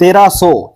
1300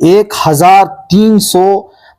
1300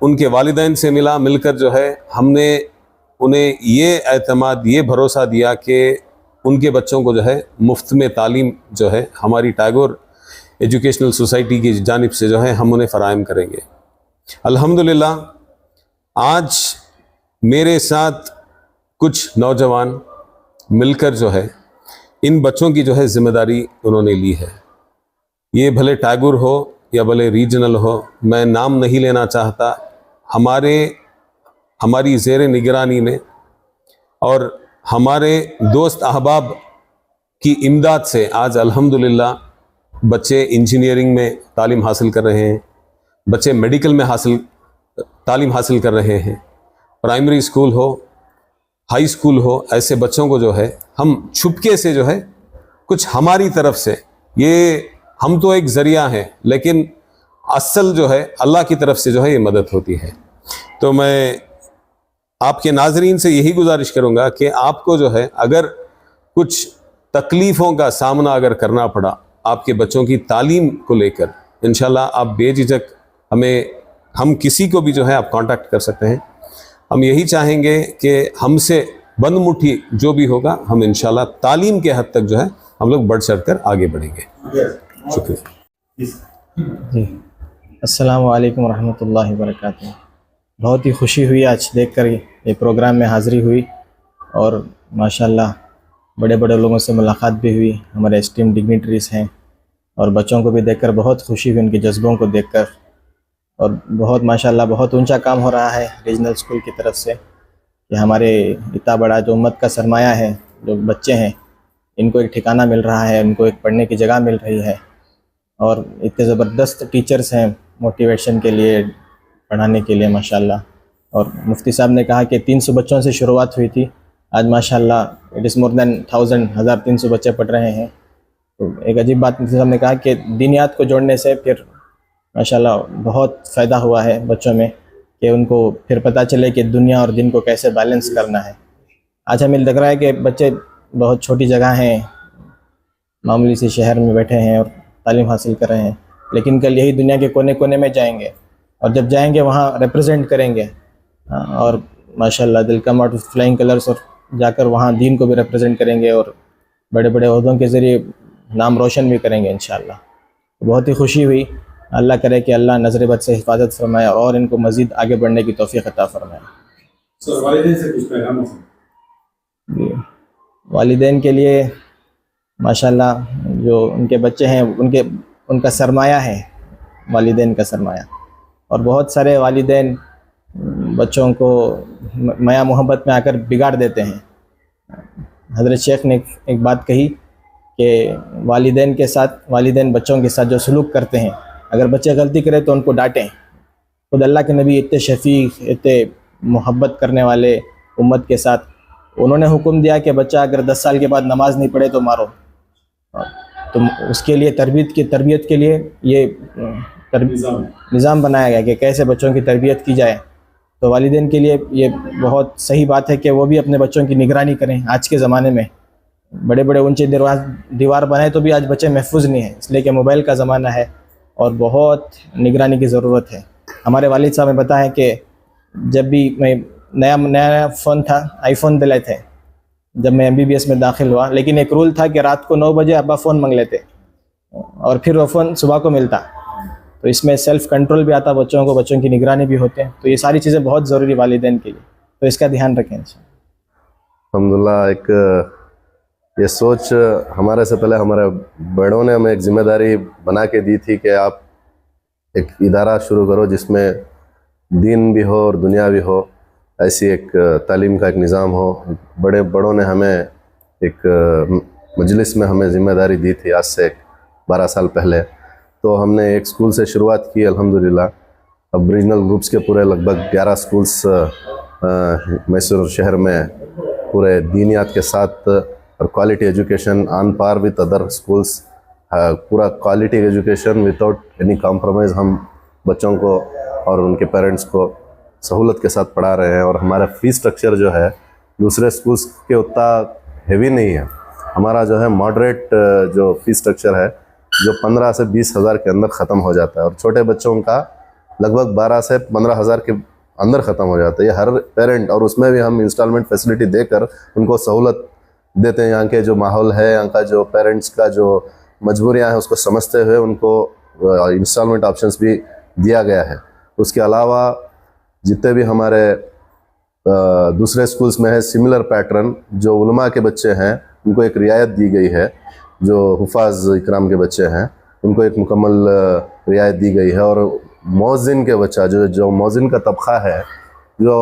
ان کے والدین سے مل کر جو ہے ہم نے انہیں یہ اعتماد، یہ بھروسہ دیا کہ ان کے بچوں کو جو ہے مفت میں تعلیم جو ہے ہماری ٹیگور ایجوکیشنل سوسائٹی کی جانب سے جو ہے ہم انہیں فراہم کریں گے۔ الحمدللہ آج میرے ساتھ کچھ نوجوان مل کر جو ہے ان بچوں کی جو ہے ذمہ داری انہوں نے لی ہے۔ یہ بھلے ٹیگور ہو یا بھلے ریجنل ہو، میں نام نہیں لینا چاہتا، ہماری زیر نگرانی میں اور ہمارے دوست احباب کی امداد سے آج الحمدللہ بچے انجینئرنگ میں تعلیم حاصل کر رہے ہیں، بچے میڈیکل میں تعلیم حاصل کر رہے ہیں، پرائمری اسکول ہو، ہائی اسکول ہو، ایسے بچوں کو جو ہے ہم چھپکے سے جو ہے کچھ ہماری طرف سے، یہ ہم تو ایک ذریعہ ہیں لیکن اصل جو ہے اللہ کی طرف سے جو ہے یہ مدد ہوتی ہے۔ تو میں آپ کے ناظرین سے یہی گزارش کروں گا کہ آپ کو جو ہے اگر کچھ تکلیفوں کا سامنا اگر کرنا پڑا آپ کے بچوں کی تعلیم کو لے کر، انشاءاللہ آپ بے جھجک ہم کسی کو بھی جو ہے آپ کانٹیکٹ کر سکتے ہیں۔ ہم یہی چاہیں گے کہ ہم سے بند مٹھی جو بھی ہوگا ہم انشاءاللہ تعلیم کے حد تک جو ہے ہم لوگ بڑھ چڑھ کر آگے بڑھیں گے۔ شکریہ جی، السلام علیکم ورحمۃ اللہ وبرکاتہ۔ بہت ہی خوشی ہوئی آج دیکھ کر یہ پروگرام میں حاضری ہوئی، اور ماشاءاللہ بڑے بڑے لوگوں سے ملاقات بھی ہوئی، ہمارے اسٹیم ڈگنیٹریز ہیں، اور بچوں کو بھی دیکھ کر بہت خوشی ہوئی ان کے جذبوں کو دیکھ کر، اور بہت ماشاءاللہ بہت اونچا کام ہو رہا ہے ریجنل اسکول کی طرف سے کہ ہمارے اتنا بڑا جو امت کا سرمایہ ہے، جو بچے ہیں، ان کو ایک ٹھکانہ مل رہا ہے، ان کو ایک پڑھنے کی جگہ مل رہی ہے، اور اتنے زبردست ٹیچرز ہیں موٹیویشن کے لیے، پڑھانے کے لیے ماشاءاللہ۔ اور مفتی صاحب نے کہا کہ 300 بچوں سے شروعات ہوئی تھی، آج ماشاءاللہ اٹ از مور دین 1300 بچے پڑھ رہے ہیں۔ تو ایک عجیب بات مفتی صاحب نے کہا کہ دینیات کو جوڑنے سے پھر ماشاءاللہ بہت فائدہ ہوا ہے بچوں میں، کہ ان کو پھر پتہ چلے کہ دنیا اور دین کو کیسے بیلنس کرنا ہے۔ آج ہمیں لگ رہا ہے کہ بچے بہت چھوٹی جگہ ہیں، معمولی سی شہر میں بیٹھے ہیں اور تعلیم حاصل کر رہے ہیں، لیکن کل یہی دنیا کے کونے کونے میں جائیں گے، اور جب جائیں گے وہاں ریپرزینٹ کریں گے، اور ماشاءاللہ دل come out of flying colours, اور جا کر وہاں دین کو بھی ریپرزینٹ کریں گے، اور بڑے بڑے عہدوں کے ذریعے نام روشن بھی کریں گے انشاءاللہ۔ بہت ہی خوشی ہوئی، اللہ کرے کہ اللہ نظر بد سے حفاظت فرمائے اور ان کو مزید آگے بڑھنے کی توفیق عطا فرمائے۔ والدین سے کچھ پیغام ہو؟ جی، والدین کے لیے ماشاءاللہ جو ان کے بچے ہیں ان کا سرمایہ ہے، والدین کا سرمایہ، اور بہت سارے والدین بچوں کو میاں محبت میں آ کر بگاڑ دیتے ہیں۔ حضرت شیخ نے ایک بات کہی کہ والدین کے ساتھ، والدین بچوں کے ساتھ جو سلوک کرتے ہیں، اگر بچے غلطی کرے تو ان کو ڈانٹیں۔ خود اللہ کے نبی اتنے شفیق، اتنے محبت کرنے والے امت کے ساتھ، انہوں نے حکم دیا کہ بچہ اگر 10 سال کے بعد نماز نہیں پڑھے تو مارو۔ تو اس کے لیے تربیت کے لیے یہ نظام بنایا گیا کہ کیسے بچوں کی تربیت کی جائے۔ تو والدین کے لیے یہ بہت صحیح بات ہے کہ وہ بھی اپنے بچوں کی نگرانی کریں۔ آج کے زمانے میں بڑے بڑے اونچے دیوار بنائے تو بھی آج بچے محفوظ نہیں ہیں، اس لیے کہ موبائل کا زمانہ ہے اور بہت نگرانی کی ضرورت ہے۔ ہمارے والد صاحب نے بتایا کہ جب بھی میں نیا فون تھا، آئی فون دلائے تھے جب میں MBBS میں داخل ہوا، لیکن ایک رول تھا کہ رات کو 9 بجے ابا فون مانگ لیتے اور پھر وہ فون صبح کو ملتا۔ تو اس میں سیلف کنٹرول بھی آتا بچوں کو، بچوں کی نگرانی بھی ہوتے ہیں، تو یہ ساری چیزیں بہت ضروری والدین کے لیے، تو اس کا دھیان رکھیں۔ الحمدللہ ایک یہ سوچ ہمارے سے پہلے ہمارے بڑوں نے ہمیں ایک ذمہ داری بنا کے دی تھی کہ آپ ایک ادارہ شروع کرو جس میں دین بھی ہو اور دنیا بھی ہو، ایسی ایک تعلیم کا ایک نظام ہو۔ بڑوں نے ہمیں ایک مجلس میں ہمیں ذمہ داری دی تھی آج سے 12 سال پہلے، تو ہم نے ایک سکول سے شروعات کی الحمدللہ۔ اب ریجنل گروپس کے پورے لگ بھگ 11 سکولس میسور شہر میں پورے دینیات کے ساتھ اور کوالٹی ایجوکیشن آن پار وتھ ادر سکولس، پورا quality education without any compromise ہم بچوں کو اور ان کے پیرنٹس کو سہولت کے ساتھ پڑھا رہے ہیں۔ اور ہمارا فی سٹرکچر جو ہے دوسرے سکولس کے اتنا ہیوی نہیں ہے، ہمارا جو ہے ماڈریٹ جو فی سٹرکچر ہے جو 15 سے 20 ہزار کے اندر ختم ہو جاتا ہے، اور چھوٹے بچوں کا لگ بھگ 12 سے 15 ہزار کے اندر ختم ہو جاتا ہے. یہ ہر پیرنٹ, اور اس میں بھی ہم انسٹالمنٹ فیسلٹی دے کر ان کو سہولت دیتے ہیں. یہاں کے جو ماحول ہے, یہاں کا جو پیرنٹس کا جو مجبوریاں ہیں اس کو سمجھتے ہوئے ان کو انسٹالمنٹ آپشنس بھی دیا گیا ہے. اس کے علاوہ جتنے بھی ہمارے دوسرے سکولز میں ہے سملر پیٹرن, جو علماء کے بچے ہیں ان کو ایک رعایت دی گئی ہے. جو حفاظ اکرام کے بچے ہیں ان کو ایک مکمل رعایت دی گئی ہے. اور مؤذن کے بچہ جو مؤذن کا طبقہ ہے, جو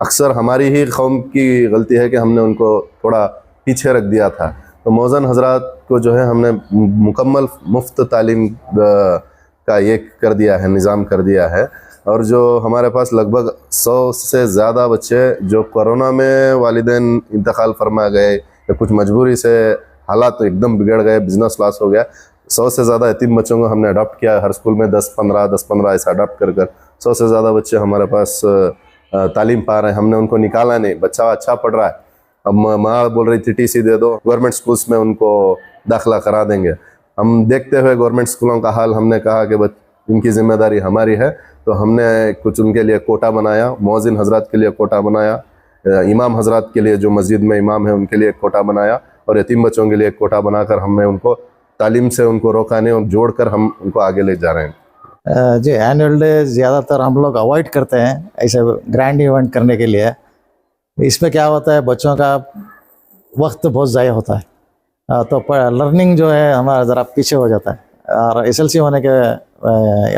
اکثر ہماری ہی قوم کی غلطی ہے کہ ہم نے ان کو تھوڑا پیچھے رکھ دیا تھا. تو مؤذن حضرات کو جو ہے ہم نے مکمل مفت تعلیم کا یہ کر دیا ہے, نظام کر دیا ہے. اور جو ہمارے پاس لگ بھگ 100 سے زیادہ بچے جو کورونا میں والدین انتقال فرما گئے یا کچھ مجبوری سے حالات تو ایک دم بگڑ گئے, بزنس لاس ہو گیا, 100 سے زیادہ یتیم بچوں کو ہم نے اڈاپٹ کیا. ہر اسکول میں 10-15 ایسا اڈاپٹ کر 100 سے زیادہ بچے ہمارے پاس تعلیم پا رہے ہیں. ہم نے ان کو نکالا نہیں, بچہ اچھا پڑھ رہا ہے. اب ماں بول رہی تھی TC دے دو, گورنمنٹ سکولز میں ان کو داخلہ کرا دیں گے. ہم دیکھتے ہوئے گورنمنٹ سکولوں کا حال, ہم نے کہا کہ ان کی ذمہ داری ہماری ہے, تو ہم نے کچھ ان کے لیے کوٹا بنایا. مؤذن حضرات کے لیے کوٹا بنایا, امام حضرات کے لیے جو مسجد میں امام ہیں ان کے لیے ایک کوٹا بنایا, اور یتیم بچوں کے لیے ایک کوٹا بنا کر ہم نے ان کو تعلیم سے ان کو روکانے اور جوڑ کر ہم ان کو آگے لے جا رہے ہیں. جی اینول ڈے زیادہ تر ہم لوگ اوائڈ کرتے ہیں ایسے گرینڈ ایونٹ کرنے کے لیے. اس میں کیا ہوتا ہے, بچوں کا وقت بہت ضائع ہوتا ہے, تو لرننگ جو ہے ہمارا ذرا پیچھے ہو جاتا ہے. اور SLC ہونے کے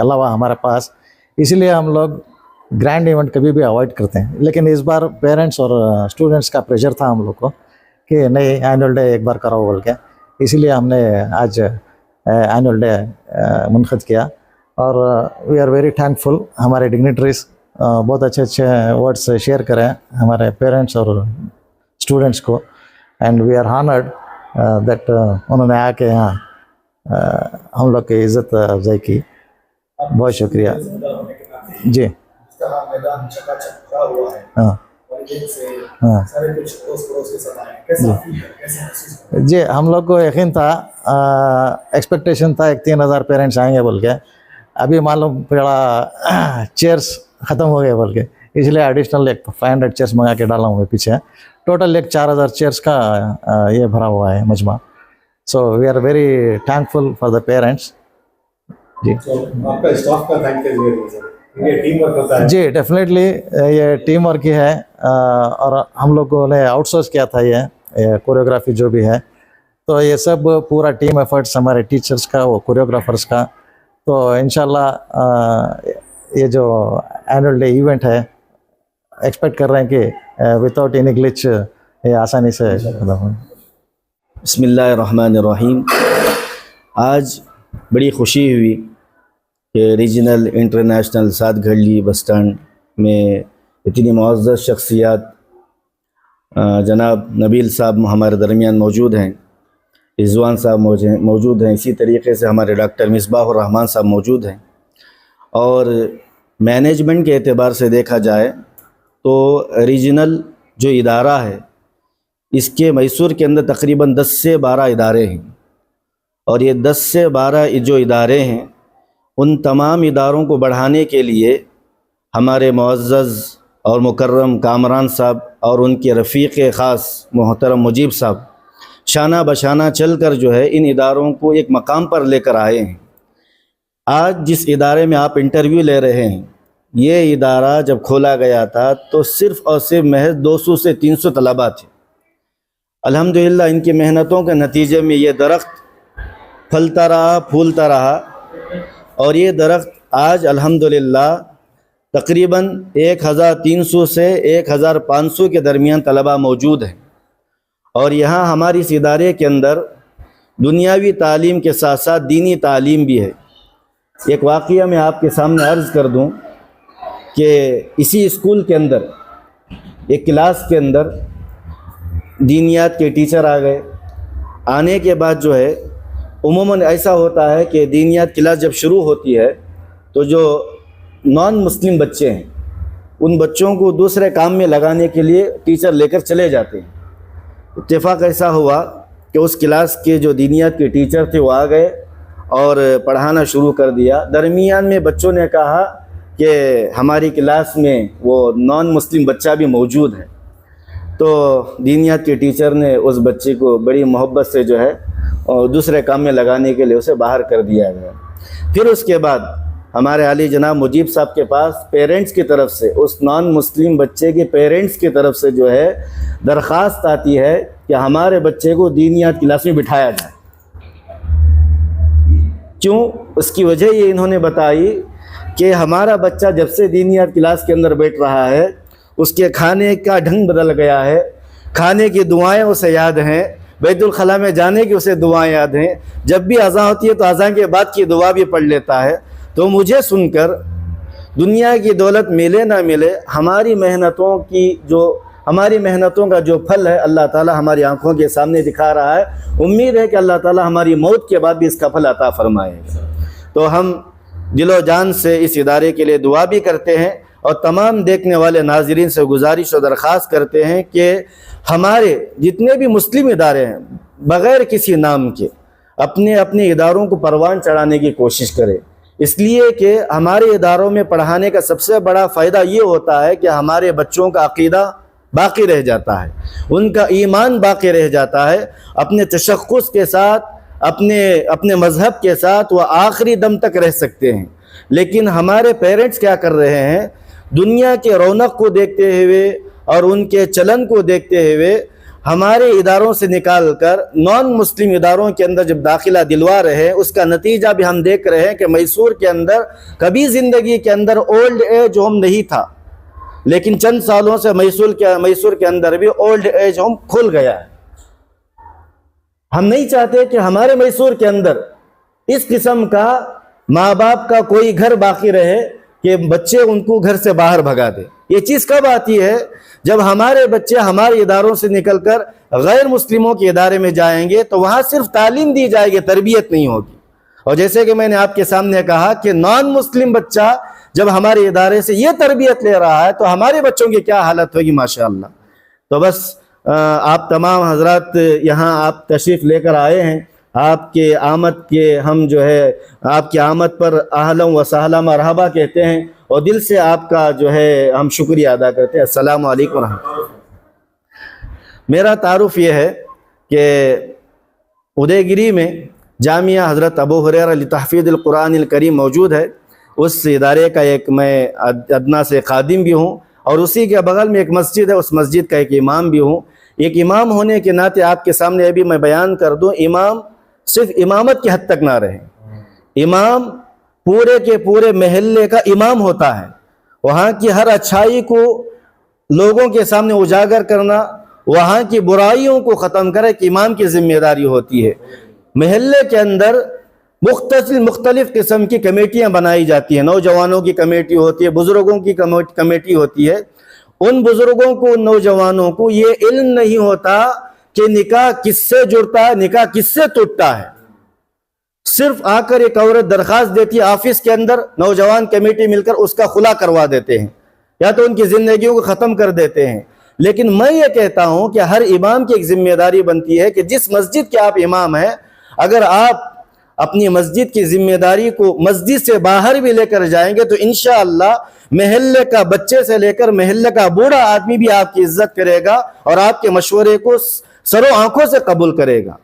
علاوہ ہمارے پاس, اسی لیے ہم لوگ گرینڈ ایونٹ کبھی بھی اوائڈ کرتے ہیں. لیکن اس بار پیرنٹس اور اسٹوڈنٹس کا پریشر تھا ہم لوگ کو کہ نہیں اینول ڈے ایک بار کراؤ بول کے, اسی لیے ہم نے آج اینول ڈے منعقد کیا. اور وی آر ویری تھینکفل, ہمارے ڈگنیٹریز بہت اچھے اچھے ورڈس شیئر کریں ہمارے پیرنٹس اور اسٹوڈنٹس کو, اینڈ وی آر ہانرڈ دیٹ انہوں نے آ کے یہاں ہم لوگ کی عزت افزائی کی. بہت شکریہ. جی ہاں جی ہم لوگ کو یقین تھا, ایکسپیکٹیشن تھا 3000 پیرنٹس آئیں گے بول کے. ابھی معلوم پڑا چیئرس ختم ہو گئے بول کے, اس لیے ایڈیشنل ایک 500 چیئرس منگا کے ڈالا ہوں میں پیچھے. ٹوٹل ایک 4000 چیئرس کا یہ بھرا ہوا ہے مجمع. So we are very thankful for the parents. جی آپ کا اسٹاف کا تھینک یو سر, یہ ٹیم ورک ہوتا ہے. جی ڈیفینیٹلی یہ ٹیم ورک ہی ہے, اور ہم لوگوں نے آؤٹ سورس کیا تھا یہ کوریوگرافی جو بھی ہے, تو یہ سب پورا ٹیم ایفرٹس ہمارے ٹیچرس کا, وہ کوریوگرافرس کا. تو انشاءاللہ یہ جو اینول ڈے ایونٹ ہے ایکسپیکٹ کر رہے ہیں کہ وداؤٹ اینی گلچ یہ آسانی سے ختم ہو. بسم اللہ الرحمن الرحیم. آج بڑی خوشی ہوئی کہ ریجنل انٹرنیشنل سات گھڑلی بس اسٹینڈ میں اتنی معزز شخصیات جناب نبیل صاحب ہمارے درمیان موجود ہیں, رضوان صاحب موجود ہیں, اسی طریقے سے ہمارے ڈاکٹر مصباح الرحمان صاحب موجود ہیں. اور مینجمنٹ کے اعتبار سے دیکھا جائے تو ریجنل جو ادارہ ہے اس کے میسور کے اندر تقریباً 10 سے 12 ادارے ہیں, اور یہ 10 سے 12 جو ادارے ہیں ان تمام اداروں کو بڑھانے کے لیے ہمارے معزز اور مکرم کامران صاحب اور ان کے رفیق خاص محترم مجیب صاحب شانہ بشانہ چل کر جو ہے ان اداروں کو ایک مقام پر لے کر آئے ہیں. آج جس ادارے میں آپ انٹرویو لے رہے ہیں, یہ ادارہ جب کھولا گیا تھا تو صرف اور صرف محض 200 سے 300 طلباء تھے. الحمدللہ ان کی محنتوں کے نتیجے میں یہ درخت پھلتا رہا, پھولتا رہا, اور یہ درخت آج الحمدللہ تقریباً 1300 سے 1500 کے درمیان طلباء موجود ہیں. اور یہاں ہماری اس ادارے کے اندر دنیاوی تعلیم کے ساتھ ساتھ دینی تعلیم بھی ہے. ایک واقعہ میں آپ کے سامنے عرض کر دوں کہ اسی اسکول کے اندر ایک کلاس کے اندر دینیات کے ٹیچر آ گئے. آنے کے بعد جو ہے عموماً ایسا ہوتا ہے کہ دینیات کلاس جب شروع ہوتی ہے تو جو نان مسلم بچے ہیں ان بچوں کو دوسرے کام میں لگانے کے لیے ٹیچر لے کر چلے جاتے ہیں. اتفاق ایسا ہوا کہ اس کلاس کے جو دینیات کے ٹیچر تھے وہ آ گئے اور پڑھانا شروع کر دیا. درمیان میں بچوں نے کہا کہ ہماری کلاس میں وہ نان مسلم بچہ بھی موجود ہے، تو دینیات کے ٹیچر نے اس بچے کو بڑی محبت سے جو ہے اور دوسرے کام میں لگانے کے لیے اسے باہر کر دیا گیا۔ پھر اس کے بعد ہمارے عالی جناب مجیب صاحب کے پاس پیرنٹس کی طرف سے، اس نان مسلم بچے کے پیرنٹس کی طرف سے جو ہے درخواست آتی ہے کہ ہمارے بچے کو دینیات کلاس میں بٹھایا جائے۔ کیوں؟ اس کی وجہ یہ انہوں نے بتائی کہ ہمارا بچہ جب سے دینیات کلاس کے اندر بیٹھ رہا ہے اس کے کھانے کا ڈھنگ بدل گیا ہے، کھانے کی دعائیں اسے یاد ہیں، بیت الخلاء میں جانے کی اسے دعائیں یاد ہیں، جب بھی اذان ہوتی ہے تو اذان کے بعد کی دعا بھی پڑھ لیتا ہے۔ تو مجھے سن کر دنیا کی دولت ملے نہ ملے، ہماری محنتوں کا جو پھل ہے اللہ تعالی ہماری آنکھوں کے سامنے دکھا رہا ہے۔ امید ہے کہ اللہ تعالی ہماری موت کے بعد بھی اس کا پھل عطا فرمائے گا۔ تو ہم دل و جان سے اس ادارے کے لیے دعا بھی کرتے ہیں اور تمام دیکھنے والے ناظرین سے گزارش و درخواست کرتے ہیں کہ ہمارے جتنے بھی مسلم ادارے ہیں بغیر کسی نام کے اپنے اداروں کو پروان چڑھانے کی کوشش کریں، اس لیے کہ ہمارے اداروں میں پڑھانے کا سب سے بڑا فائدہ یہ ہوتا ہے کہ ہمارے بچوں کا عقیدہ باقی رہ جاتا ہے، ان کا ایمان باقی رہ جاتا ہے، اپنے تشخص کے ساتھ اپنے مذہب کے ساتھ وہ آخری دم تک رہ سکتے ہیں۔ لیکن ہمارے پیرنٹس کیا کر رہے ہیں؟ دنیا کے رونق کو دیکھتے ہوئے اور ان کے چلن کو دیکھتے ہوئے ہمارے اداروں سے نکال کر نان مسلم اداروں کے اندر جب داخلہ دلوا رہے ہیں، اس کا نتیجہ بھی ہم دیکھ رہے ہیں کہ میسور کے اندر کبھی زندگی کے اندر اولڈ ایج ہوم نہیں تھا، لیکن چند سالوں سے میسور کے اندر بھی اولڈ ایج ہوم کھل گیا ہے۔ ہم نہیں چاہتے کہ ہمارے میسور کے اندر اس قسم کا ماں باپ کا کوئی گھر باقی رہے کہ بچے ان کو گھر سے باہر بھگا دے۔ یہ چیز کب آتی ہے؟ جب ہمارے بچے ہمارے اداروں سے نکل کر غیر مسلموں کے ادارے میں جائیں گے تو وہاں صرف تعلیم دی جائے گی، تربیت نہیں ہوگی۔ اور جیسے کہ میں نے آپ کے سامنے کہا کہ نان مسلم بچہ جب ہمارے ادارے سے یہ تربیت لے رہا ہے تو ہمارے بچوں کی کیا حالت ہوگی ماشاءاللہ۔ تو بس آپ تمام حضرات یہاں آپ تشریف لے کر آئے ہیں، آپ کے آمد کے ہم جو ہے آپ کی آمد پر اہلا و سہلا مرحبا کہتے ہیں اور دل سے آپ کا جو ہے ہم شکریہ ادا کرتے ہیں۔ السلام علیکم ورحمۃ اللہ۔ میرا تعارف یہ ہے کہ ادے گیری میں جامعہ حضرت ابو ہریرہ لتحفیظ القرآن الکریم موجود ہے، اس ادارے کا ایک میں ادنا سے خادم بھی ہوں اور اسی کے بغل میں ایک مسجد ہے، اس مسجد کا ایک امام بھی ہوں۔ ایک امام ہونے کے ناطے آپ کے سامنے ابھی میں بیان کر دوں، امام صرف امامت کی حد تک نہ رہے، امام پورے کے پورے محلے کا امام ہوتا ہے۔ وہاں کی ہر اچھائی کو لوگوں کے سامنے اجاگر کرنا، وہاں کی برائیوں کو ختم کرے کہ امام کی ذمہ داری ہوتی ہے۔ محلے کے اندر مختلف قسم کی کمیٹیاں بنائی جاتی ہیں، نوجوانوں کی کمیٹی ہوتی ہے، بزرگوں کی کمیٹی ہوتی ہے۔ ان بزرگوں کو، ان نوجوانوں کو یہ علم نہیں ہوتا کہ نکاح کس سے جڑتا ہے، نکاح کس سے ٹوٹتا ہے۔ صرف آ کر ایک عورت درخواست دیتی ہے آفس کے اندر، نوجوان کمیٹی مل کر اس کا خلا کروا دیتے ہیں یا تو ان کی زندگیوں کو ختم کر دیتے ہیں۔ لیکن میں یہ کہتا ہوں کہ ہر امام کی ایک ذمہ داری بنتی ہے کہ جس مسجد کے آپ امام ہیں، اگر آپ اپنی مسجد کی ذمہ داری کو مسجد سے باہر بھی لے کر جائیں گے تو انشاءاللہ محلے کا بچے سے لے کر محلے کا بوڑھا آدمی بھی آپ کی عزت کرے گا اور آپ کے مشورے کو سرو آنکھوں سے قبول کرے گا۔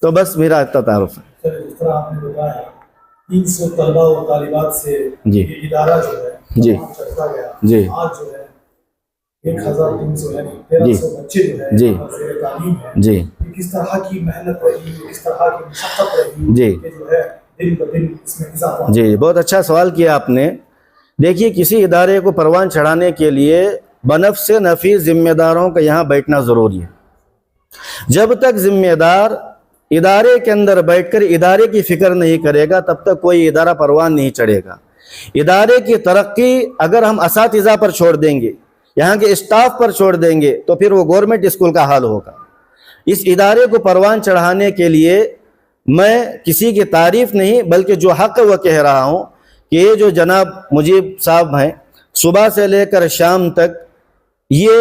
تو بس میرا اتنا تعارف ہے۔ سر، جس طرح آپ نے بتایا 300 طلبہ و طالبات سے جی یہ ادارہ جو ہے جی چلتا گیا، جی آج جو ہے 1300 یعنی 1300 بچے جو ہے جی زیر تعلیم ہے۔ جی یہ کس طرح کی محنت رہی، کس طرح کی مشقت رہی جی کہ جو ہے دن بدن اس میں اضافہ۔ جی بہت اچھا سوال کیا آپ نے۔ دیکھیے، کسی ادارے کو پروان چڑھانے کے لیے بنفس نفیس ذمہ داروں کا یہاں بیٹھنا ضروری ہے۔ جب تک ذمہ دار ادارے کے اندر بیٹھ کر ادارے کی فکر نہیں کرے گا تب تک کوئی ادارہ پروان نہیں چڑھے گا۔ ادارے کی ترقی اگر ہم اساتذہ پر چھوڑ دیں گے، یہاں کے اسٹاف پر چھوڑ دیں گے تو پھر وہ گورنمنٹ اسکول کا حال ہوگا۔ اس ادارے کو پروان چڑھانے کے لیے میں کسی کی تعریف نہیں بلکہ جو حق وہ کہہ رہا ہوں کہ یہ جو جناب مجیب صاحب ہیں، صبح سے لے کر شام تک یہ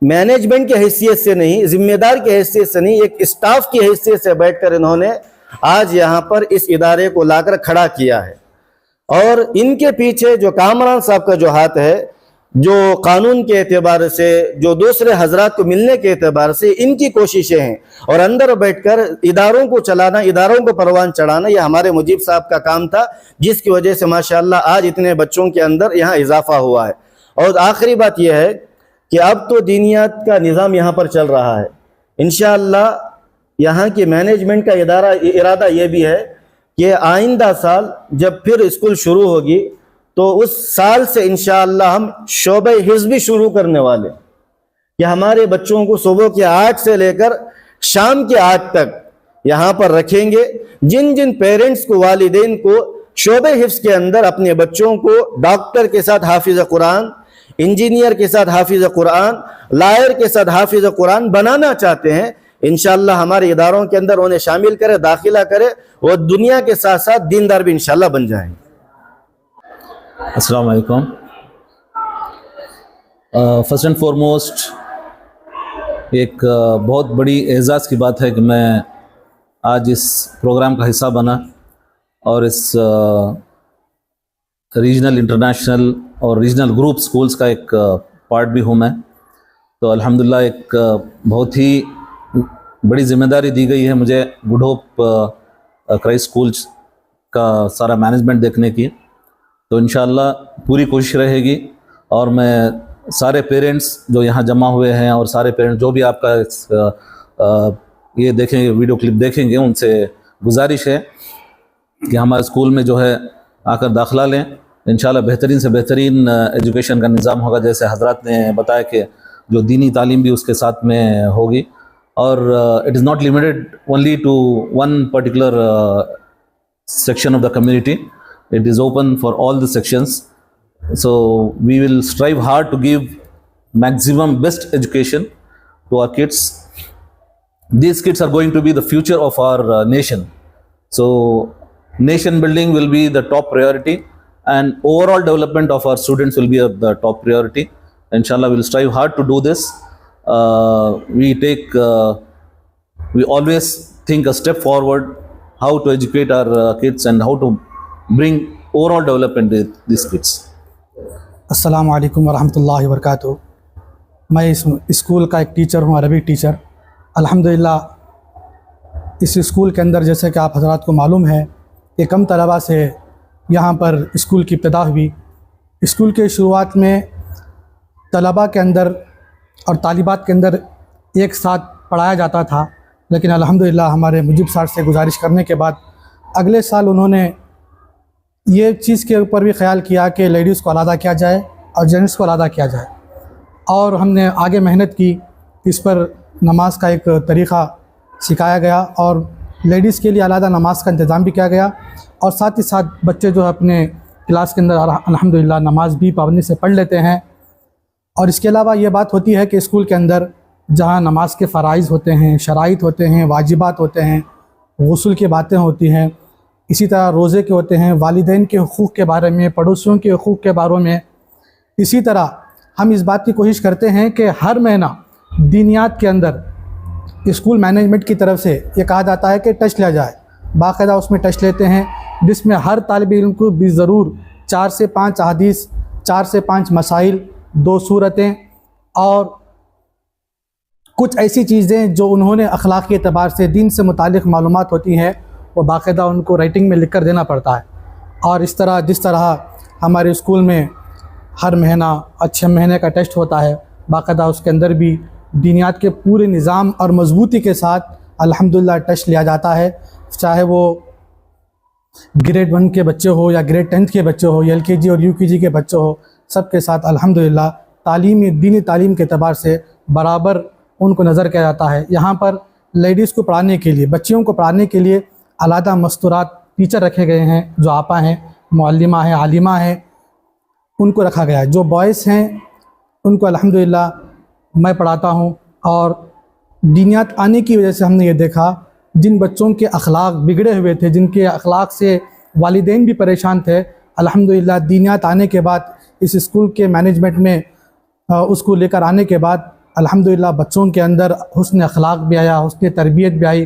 مینجمنٹ کی حیثیت سے نہیں، ذمہ دار کی حیثیت سے نہیں، ایک اسٹاف کی حیثیت سے بیٹھ کر انہوں نے آج یہاں پر اس ادارے کو لا کر کھڑا کیا ہے۔ اور ان کے پیچھے جو کامران صاحب کا جو ہاتھ ہے، جو قانون کے اعتبار سے، جو دوسرے حضرات کو ملنے کے اعتبار سے ان کی کوششیں ہیں، اور اندر بیٹھ کر اداروں کو چلانا، اداروں کو پروان چڑھانا، یہ ہمارے مجیب صاحب کا کام تھا، جس کی وجہ سے ماشاءاللہ آج اتنے بچوں کے اندر یہاں اضافہ ہوا ہے۔ اور آخری بات یہ ہے کہ اب تو دینیات کا نظام یہاں پر چل رہا ہے، انشاءاللہ یہاں کی مینجمنٹ کا ارادہ یہ بھی ہے کہ آئندہ سال جب پھر اسکول شروع ہوگی تو اس سال سے انشاءاللہ ہم شعبہ حفظ بھی شروع کرنے والے، کہ ہمارے بچوں کو صبح کے 8 سے لے کر شام کے 8 تک یہاں پر رکھیں گے۔ جن جن پیرنٹس کو، والدین کو شعبہ حفظ کے اندر اپنے بچوں کو ڈاکٹر کے ساتھ حافظ قرآن، انجینئر کے ساتھ حافظ قرآن، لائر کے ساتھ حافظ قرآن بنانا چاہتے ہیں، انشاءاللہ ہمارے اداروں کے اندر انہیں شامل کرے، داخلہ کرے، وہ دنیا کے ساتھ ساتھ دیندار بھی انشاءاللہ بن جائیں گے۔ السلام علیکم۔ فرسٹ اینڈ فارموسٹ ایک بہت بڑی اعزاز کی بات ہے کہ میں آج اس پروگرام کا حصہ بنا، اور اس ریجنل، انٹرنیشنل اور ریجنل گروپ سکولز کا ایک پارٹ بھی ہوں میں۔ تو الحمدللہ ایک بہت ہی بڑی ذمہ داری دی گئی ہے مجھے گڈ ہوپ کرائسٹ سکولز کا سارا مینجمنٹ دیکھنے کی۔ تو انشاءاللہ پوری کوشش رہے گی، اور میں سارے پیرنٹس جو یہاں جمع ہوئے ہیں، اور سارے پیرنٹس جو بھی آپ کا یہ دیکھیں گے، ویڈیو کلپ دیکھیں گے، ان سے گزارش ہے کہ ہمارے اسکول میں جو ہے آ کر داخلہ لیں۔ انشاءاللہ بہترین سے بہترین ایجوکیشن کا نظام ہوگا، جیسے حضرات نے بتایا کہ جو دینی تعلیم بھی اس کے ساتھ میں ہوگی، اور it is not limited only to one particular section of the community. It is open for all the sections. So we will strive hard to give maximum best education to our kids. These kids are going to be the future of our nation. So nation building will be the top priority, and overall development of our students will be the top priority. Inshallah, we will strive hard to do this. We always think a step forward, how to educate our kids and how to bring overall development to these kids. السلام علیکم ورحمۃ اللہ وبرکاتہ۔ میں اس school کا ایک teacher ہوں، عربی teacher. الحمدللہ اس اسکول کے اندر جیسے کہ آپ حضرات کو معلوم ہے کہ کم طلباء سے یہاں پر اسکول کی ابتدا ہوئی۔ اسکول کے شروعات میں طلباء کے اندر اور طالبات کے اندر ایک ساتھ پڑھایا جاتا تھا، لیکن الحمدللہ ہمارے مجیب صاحب سے گزارش کرنے کے بعد اگلے سال انہوں نے یہ چیز کے اوپر بھی خیال کیا کہ لیڈیز کو علیحدہ کیا جائے اور جینٹس کو علیحدہ کیا جائے، اور ہم نے آگے محنت کی، اس پر نماز کا ایک طریقہ سکھایا گیا، اور لیڈیز کے لیے علیحدہ نماز کا انتظام بھی کیا گیا، اور ساتھ ہی ساتھ بچے جو ہے اپنے کلاس کے اندر الحمدللہ نماز بھی پابندی سے پڑھ لیتے ہیں۔ اور اس کے علاوہ یہ بات ہوتی ہے کہ اسکول کے اندر جہاں نماز کے فرائض ہوتے ہیں، شرائط ہوتے ہیں، واجبات ہوتے ہیں، غسل کی باتیں ہوتی ہیں، اسی طرح روزے کے ہوتے ہیں، والدین کے حقوق کے بارے میں، پڑوسیوں کے حقوق کے بارے میں، اسی طرح ہم اس بات کی کوشش کرتے ہیں کہ ہر مہینہ دینیات کے اندر اسکول مینجمنٹ کی طرف سے یہ کہا جاتا ہے کہ ٹیسٹ لیا جائے، باقاعدہ اس میں ٹیسٹ لیتے ہیں، جس میں ہر طالب علم کو بھی ضرور 4 سے 5 احادیث، 4 سے 5 مسائل، 2 سورتیں اور کچھ ایسی چیزیں جو انہوں نے اخلاقی اعتبار سے دین سے متعلق معلومات ہوتی ہیں، وہ باقاعدہ ان کو رائٹنگ میں لکھ کر دینا پڑتا ہے۔ اور اس طرح جس طرح ہمارے اسکول میں ہر مہینہ 6 مہینے کا ٹیسٹ ہوتا ہے، باقاعدہ اس کے اندر بھی دینیات کے پورے نظام اور مضبوطی کے ساتھ الحمدللہ ٹیسٹ لیا جاتا ہے، چاہے وہ گریڈ 1 کے بچے ہو یا گریڈ 10 کے بچے ہو یا LKG اور UKG کے بچے ہو، سب کے ساتھ الحمدللہ دینی تعلیم کے اعتبار سے برابر ان کو نظر کیا جاتا ہے۔ یہاں پر لیڈیز کو پڑھانے کے لیے، بچیوں کو پڑھانے کے لیے علیحدہ مستورات ٹیچر رکھے گئے ہیں، جو آپا ہیں، معلمہ ہیں، عالمہ ہیں، ان کو رکھا گیا ہے۔ جو بوائز ہیں ان کو الحمدللہ میں پڑھاتا ہوں، اور دینیات آنے کی وجہ سے ہم نے یہ دیکھا جن بچوں کے اخلاق بگڑے ہوئے تھے، جن کے اخلاق سے والدین بھی پریشان تھے، الحمدللہ دینیات آنے کے بعد اس اسکول کے مینجمنٹ میں اس کو لے کر آنے کے بعد الحمدللہ بچوں کے اندر حسن اخلاق بھی آیا، حسن تربیت بھی آئی،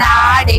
ನಾಡೆ,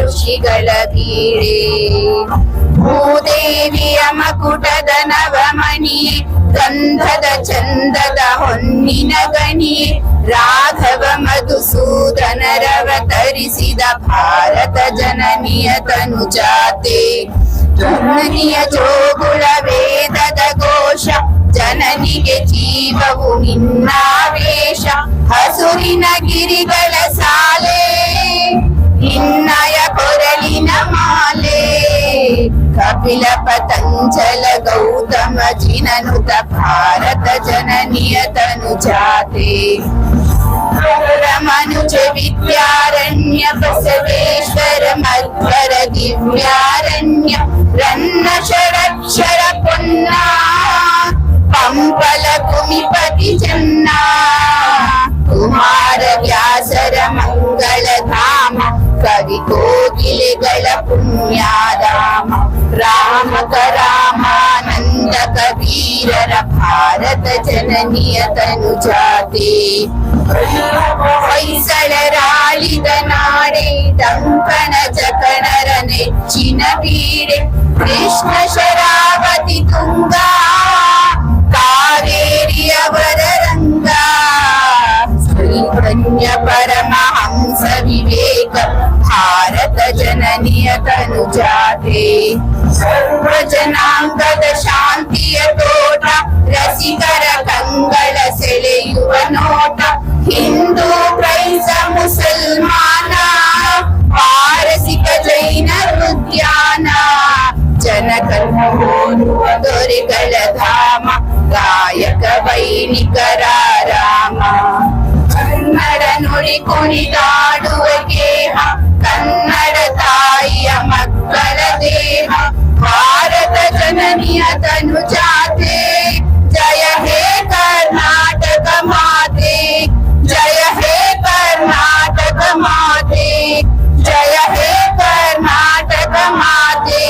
ಋಷಿಗಳ ಬೀಡೆ, ಭೂದೇವಿಯ ಮಕುಟದ ನವಮಣಿಯೇ, ಗಂಧದ ಚಂದದ ಹೊನ್ನಿನ ಗಣಿಯೇ, ರಾಘವ ಮಧುಸೂದನರವತರಿಸಿದ ಭಾರತ ಜನನಿಯ ತನುಜಾತೆ, ಜನನಿಯ ಜೋಗುಳ ವೇದದ ಘೋಷ, ಜನನಿಗೆ ಜೀವವು ನಿನ್ನಾವೇಶ, ಹಸುರಿನ ಗಿರಿಗಳ ಸಾಲೆ, ನಿನ್ನಯ ಕೊರಳಿನ ಮಾಲೆ, ಕಪಿಲ ಪತಂಜಲ ಗೌತಮ ಜಿನನುತ ಭಾರತ ಜನನಿಯ ತನುಜಾತೆ, ಮನುಜ ವಿದ್ಯಾರಣ್ಯ ಬಸವೇಶ್ವರ ಮಧ್ವರ ದಿವ್ಯಾರಣ್ಯ, ರನ್ನ ಷಡಕ್ಷರ ಪೊನ್ನ ಪಂಪಲ ಕುಮಿಪತಿ ಜನ್ನ, ಕುಮಾರ ವ್ಯಾಸರ ಮಂಗಳ ಧಾಮ, ಕವಿ ಕೋಗಿಲೆಗಳ ಪುಣ್ಯಧಾಮ, ರಾಮಕ ರಾಮಾನಂದ ಕಬೀರರ ಭಾರತ ಜನನಿಯ ತನುಜಾತೆ, ಹೊಯ್ಸಳರಾಳಿದ ನಾಡೆ, ಡಂಕಣ ಜಕಣರ ನೆಚ್ಚಿನ ಬೀಡೆ, ಕೃಷ್ಣ ಶರಾವತಿ ತುಂಗ, ಕಾವೇರಿಯವರ ರಂಗ, ಶ್ರೀಧನ್ಯ ಪರಮಹಂಸ ವಿವೇಕ ಭಾರತ ಜನನಿಯ ತನುಜಾತೆ, ಸರ್ವ ಜನಾಂಗದ ಶಾಂತಿಯ ತೋಟ, ರಸಿಕರ ಕಂಗಳ ಸೆಳೆಯುವ ನೋಟ, ಹಿಂದೂ ಕ್ರೈಸ್ತ ಮುಸಲ್ಮಾನ, ಪಾರಸಿಕ ಜೈನ ಉದ್ಯಾನ, ಜನಕಲ್ಪೋರುವ ದೊರೆಗಳ ಧಾಮ, ಗಾಯಕ ವೈಣಿಕರ ರಾಮ, ಕನ್ನಡ ನುಡಿ ಕುಣಿದಾಡುವ ಗೇಹ, ಕನ್ನಡ ತಾಯಿಯ ಮಕ್ಕಳ ದೇಹ, ಭಾರತ ಜನನಿಯ ತನುಜಾತೆ, ಜಯ ಹೇ ಕರ್ನಾಟಕ ಮಾತೆ, ಜಯ ಹೇ ಕರ್ನಾಟಕ ಮಾತೆ, ಜಯ ಹೇ ಕರ್ನಾಟಕ ಮಾತೆ.